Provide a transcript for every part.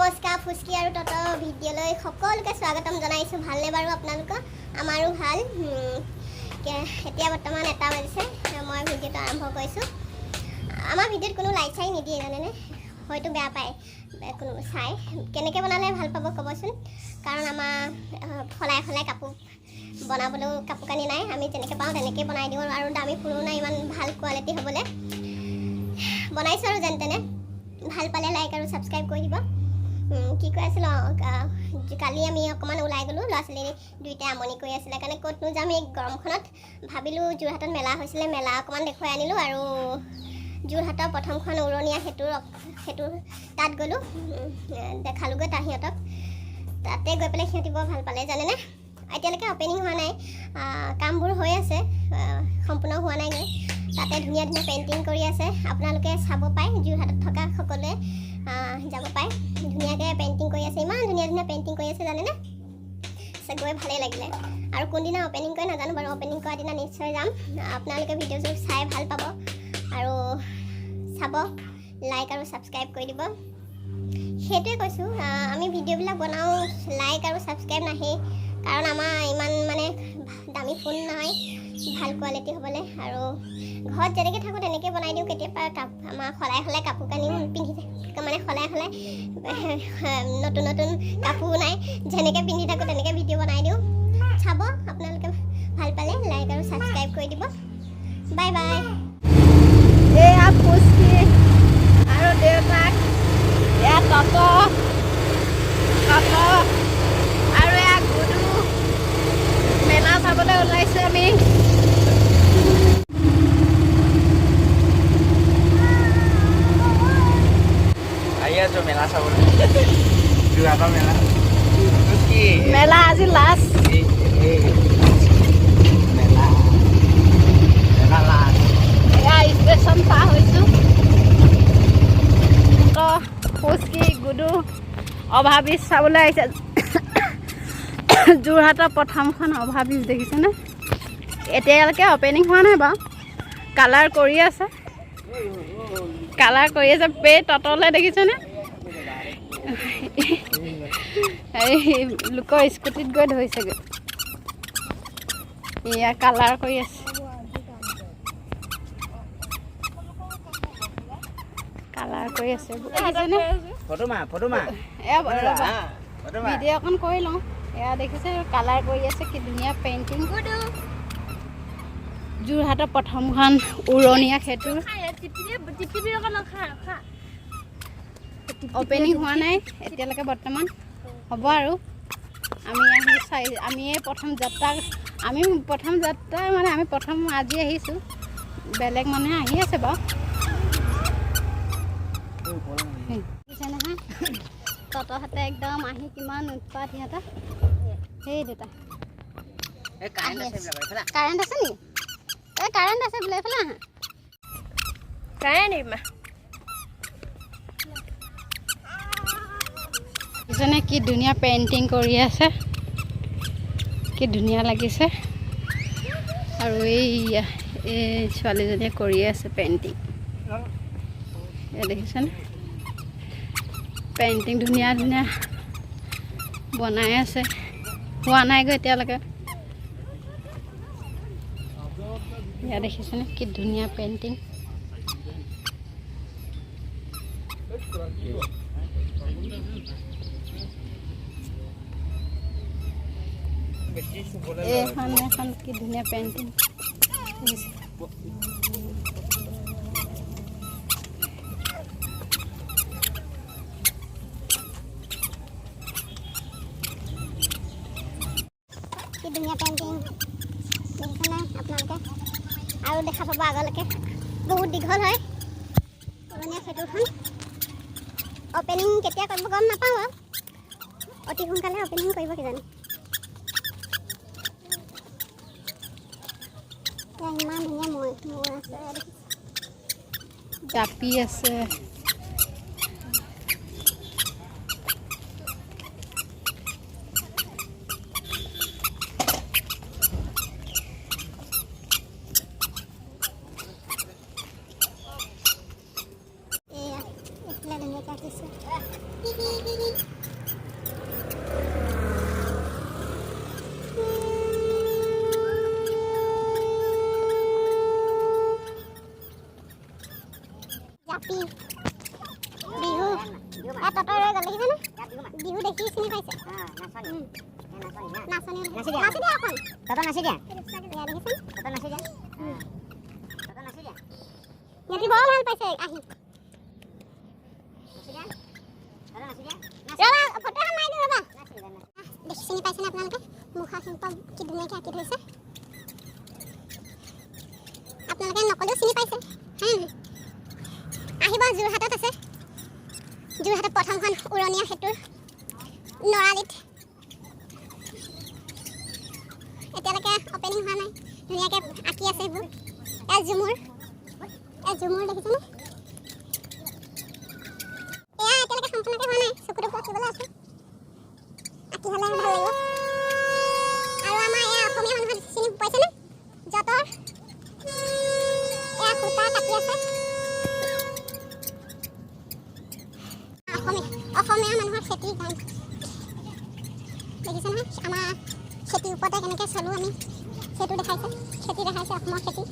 নমস্কাৰ ফুচকি আৰু তত ভিডিঅ'লৈ সকলোকে স্বাগতম জনাইছোঁ। ভালনে বাৰু আপোনালোকৰ? আমাৰো ভাল। এতিয়া বৰ্তমান 1টা বাজিছে। মই ভিডিঅ'টো আৰম্ভ কৰিছোঁ। আমাৰ ভিডিঅ'ত কোনো লাইক চাই নিদিয়ে জানেনে, হয়তো বেয়া পায় কোনো চাই। কেনেকৈ বনালে ভাল পাব ক'বচোন, কাৰণ আমাৰ সলাই সলাই কাপোৰ বনাবলৈও কাপোৰ কানি নাই। আমি যেনেকৈ পাওঁ তেনেকৈ বনাই দিওঁ আৰু দামী ফুৰো নাই, ইমান ভাল কোৱালিটি হ'বলৈ বনাইছোঁ আৰু যেন তেনে। ভাল পালে লাইক আৰু ছাবস্ক্ৰাইব কৰি দিব। কি কৈ আছিলোঁ, কালি আমি অকণমান ওলাই গ'লোঁ, ল'ৰা ছোৱালী দুয়োটাই আমনি কৰি আছিলে কাৰণে ক'তনো যাম এই গৰমখনত। ভাবিলোঁ যোৰহাটত মেলা হৈছিলে, মেলা অকণমান দেখুৱাই আনিলোঁ আৰু যোৰহাটৰ প্ৰথমখন উৰণীয়া সেতুৰ তাত গ'লোঁ, দেখালোঁগৈ সিহঁতক। তাতে গৈ পেলাই সিহঁতি বৰ ভাল পালে জানেনে। এতিয়ালৈকে অপেনিং হোৱা নাই, কামবোৰ হৈ আছে, সম্পূৰ্ণ হোৱা নাইগৈ। তাতে ধুনীয়া ধুনীয়া পেইণ্টিং কৰি আছে, আপোনালোকে চাব পাৰে। যোৰহাটত থকা সকলোৱে যাব পাৰে। ধুনীয়াকৈ পেইণ্টিং কৰি আছে, ইমান ধুনীয়া ধুনীয়া পেইণ্টিং কৰি আছে জানেনে। গৈ ভালেই লাগিলে। আৰু কোনদিনা অপেনিং কৰে নাজানো বাৰু, অপেনিং কৰা দিনা নিশ্চয় যাম। আপোনালোকে ভিডিঅ'যোৰ চাই ভাল পাব আৰু চাব, লাইক আৰু ছাবস্ক্ৰাইব কৰি দিব। সেইটোৱে কৈছোঁ, আমি ভিডিঅ'বিলাক বনাওঁ, লাইক আৰু ছাবস্ক্ৰাইব নাহেই, কাৰণ আমাৰ ইমান মানে দামী ফোন নহয় ভাল কোৱালিটি হ'বলৈ। আৰু ঘৰত যেনেকৈ থাকোঁ তেনেকৈ বনাই দিওঁ। কেতিয়াবা আমাৰ সলাই সলাই কাপোৰ কানিও পিন্ধি মানে সলাই সলাই নতুন নতুন কাপোৰ নাই, যেনেকৈ পিন্ধি থাকোঁ তেনেকৈ ভিডিঅ' বনাই দিওঁ। চাব, আপোনালোকে ভাল পালে লাইক আৰু ছাবস্ক্ৰাইব কৰি দিব। Bye bye. এয়া ফুচকি আৰু দেউতাক, এয়া তত আৰু এয়া গুডু। মেলা চাবলৈ ওলাইছোঁ আমি। আহি আছোঁ মেলা চাবলৈ। যোৰহাটৰ মেলা। মেলা আজি লাষ্ট। মেলা লাষ্ট। এয়া ষ্টেচন পাৰ হৈছোঁ। ফুচকি গুডু অভাৰব্ৰিজ চাবলৈ আহিছে। যোৰহাটৰ প্ৰথমখন অভাৰব্ৰিজ দেখিছেনে? এতিয়ালৈকে অপেনিং হোৱা নাই বাৰু, কালাৰ কৰি আছে। ততলৈ দেখিছেনে? এই লোকৰ স্কুটিত গৈ ধৰিছেগৈ। এয়া কালাৰ কৰি আছে, দেখিছেনে? ফটো মাৰ। এয়া ভিডিঅ' অকণ কৰি লওঁ। এয়া দেখিছে কালাৰ কৰি আছে, কি ধুনীয়া পেইণ্টিং। যোৰহাটৰ প্ৰথমখন উৰণীয়া সেতু অপেনিং হোৱা নাই এতিয়ালৈকে বৰ্তমান, হ'ব আৰু। আমি প্ৰথম যাত্ৰা মানে আমি প্ৰথম আজি আহিছোঁ। বেলেগ মানুহে আহি আছে বাৰু। দেখিছে নহয় ততহঁতে একদম আহি কিমান উৎপাত সিহঁতৰ। সেই দেউতা কাৰেণ্ট আছে নেকি? কাৰেণ্ট আছে বোলে, এইফালে আহা। ইজনে কি ধুনীয়া পেইণ্টিং কৰি আছে, কি ধুনীয়া লাগিছে। আৰু এই ছোৱালীজনীয়ে কৰি আছে পেইণ্টিং, দেখিছেনে? পেইণ্টিং ধুনীয়া ধুনীয়া বনাই আছে, হোৱা নাইগৈ এতিয়ালৈকে। এয়া দেখিছেনে কি ধুনীয়া পেইণ্টিং। এখন কি ধুনীয়া পেইণ্টিং। কি ধুনীয়া পেইণ্টিং দেখিছেনে আপোনালোকে? আৰু দেখা পাব আগলৈকে, বহুত দীঘল হয় উৰণীয়া সেতুখন। অপেনিং কেতিয়া কৰিব গম নাপাওঁ, অতি সোনকালে অপেনিং কৰিব কিজানি। ইমান ধুনীয়া ময়ূৰ আছে, জাপি আছে। এয়া এইফালে ধুনীয়াকৈ আঁকিছে। হাতী বিহু ততৰ ৰৈ গ'ল দেখিছেনে বিহু দেখি চিনি পাইছে নাচনী নাচি দিয়া এখন তত নাচি দিয়া দেখিছেনে তত নাচি দিয়া সিহঁতি বৰ ভাল পাইছে আহি ৰবা ফটো এখন মাৰি দিওঁ ৰবা দেখি চিনি পাইছেনে আপোনালোকে মুখা শিল্প কি ধুনীয়াকৈ আঁকি থৈছে আপোনালোকে নকলেও চিনি পাইছে আহিব যোৰহাটত আছে যোৰহাটত প্ৰথমখন উৰণীয়া সেতুৰ নৰালিত এতিয়ালৈকে অপেনিং হোৱা নাই ধুনীয়াকৈ আঁকি আছে এইবোৰ ঝুমুৰ দেখিছেনে এয়া এতিয়ালৈকে সম্পূৰ্ণকৈ হোৱা নাই চকুটো আঁকিবলৈ আছে আঁকি হ'লে ভাল লাগিব আৰু আমাৰ এয়া অসমীয়া মানুহ চিনি পাইছেনে যঁতৰ এয়া সূতা কাটি আছে অসমীয়া মানুহৰ খেতিৰ গান দেখিছে নহয় আমাৰ খেতিৰ ওপৰতে কেনেকৈ চলোঁ আমি সেইটো দেখাইছে খেতি দেখাইছে অসমৰ খেতি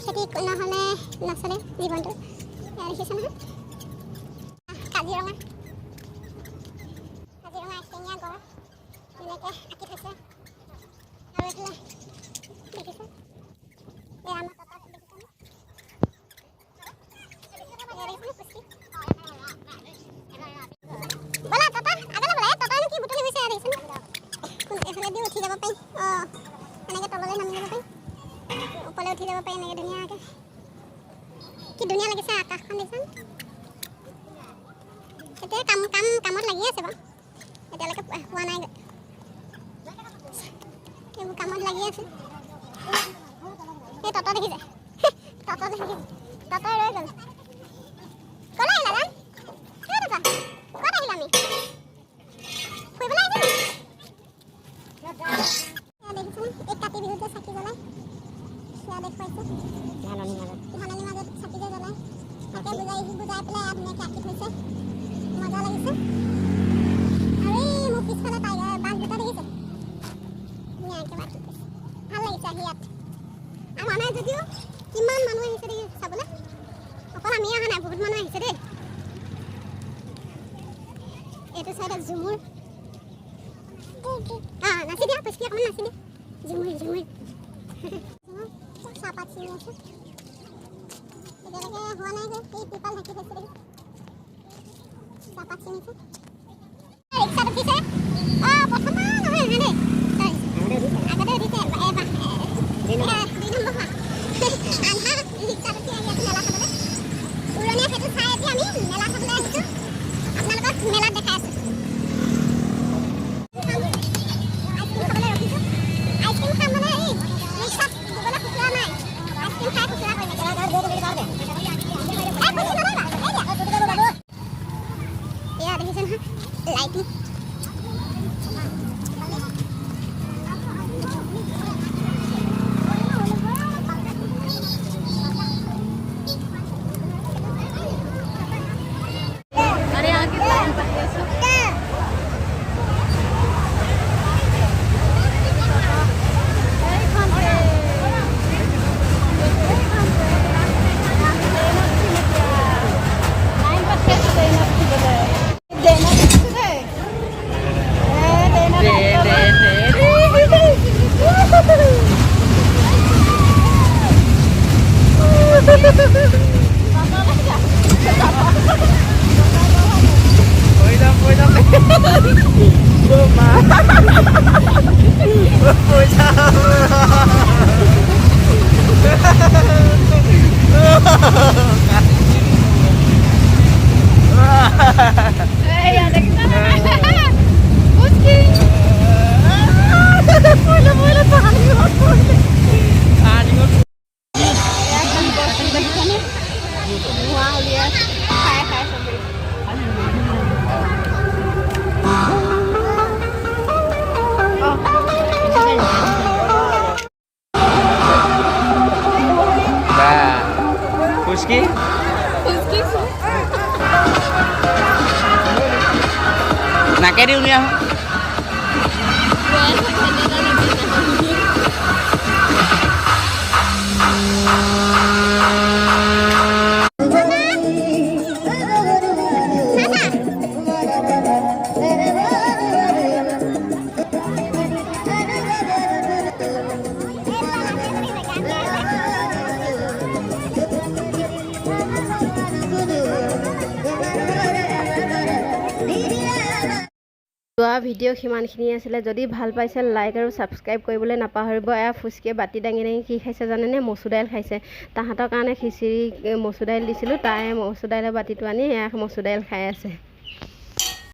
খেতি নহ'লে নচলে জীৱনটো দেখিছে নহয় কাজিৰঙা এশিঙীয়া গড় এনেকৈ আঁকি থৈছে আৰু এইফালে দেখিছে এয়া আমাৰ তলত দেখিছেনে বলা তত আগলৈ বলা ততনো কি বুটলি গৈছে দেখিছেনে এইফালে দি উঠি যাব পাৰি এনেকৈ তললৈ নামি যাব পাৰি ওপৰলৈ উঠি যাব পাৰি এনেকৈ ধুনীয়াকৈ কি ধুনীয়া লাগিছে আকাশখন দেখিছেনে এতিয়া কামত লাগি আছে বাৰু এতিয়ালৈকে হোৱা নাই এইবোৰ কামত লাগি আছে এই তত দেখিছে তত ৰৈ গ'ল ক'লৈ আহিলা জান ক'ত আহিলা আমি ফুৰিবলৈ আহিছোঁ দেখিছেনে এই কাতি বিহুত যে চাকি জ্বলাই সেয়া দেখুৱাইছে ধাননিৰ মাজত চাকি যে জ্বলাই তাকে বুজাই পেলাই ধুনীয়াকৈ আঁকি থৈছে মজা লাগিছে আৰু এই মোৰ পিছফালে টাইগাৰ বাঘ দুটা দেখিছে ধুনীয়াকৈ আঁকি থৈছে ভাল লাগিছে আহি ইয়াত আৰু আমাৰ যদিও কিমান মানুহ আহিছে দেখিছে চাবলৈ অকল আমি অহা নাই বহুত মানুহ আহিছে দেই এইটো চাইডত ঝুমুৰ নাচি দিয়া পুষ্পি অকণমান নাচি দিয়া ঝুমুৰ চাহপাত চিঙি আছে এতিয়ালৈকে হোৱা নাই যে এই পিপাল ঢাকি থৈছে দেখি চাহপাত চিঙিছে ৰিক্সাত উঠিছে প্ৰথমবাৰ নহয় আহা দেই আগতে উঠিছে দুই নম্বৰ হোৱা আন্ধা ৰিক্সাত উঠি আহি আছোঁ মেলা চাবলৈ উৰণীয়া সেতু চাই এতিয়া আমি মেলা চাবলৈ আহিছোঁ আপোনালোকক মেলাত দেখাই আছোঁ আইচক্ৰীম খাবলৈ ৰখিছোঁ আইচক্ৰীম খাম মানে এই ৰিক্সাত দিবলৈ খুচুৰা নাই আইচক্ৰীম খাই খুচুৰা কৰি এয়া দেখিছে নহয় lighting Puski? Puski sih. Nah, kayak di dunia. Biasa video' সিমানখিনি আছিলে। যদি ভাল পাইছে লাইক আৰু ছাবস্ক্ৰাইব কৰিবলৈ নাপাহৰিব। এয়া ফুচকিয়ে বাতি দাঙি দাঙি কি খাইছে জানেনে? মচুৰ দাইল খাইছে। তাহাঁতৰ কাৰণে খিচিৰি মচুৰ দাইল দিছিলোঁ, তাই মচুৰ দাইলৰ বাতিটো আনি এয়া মচুৰ দাইল খাই আছে।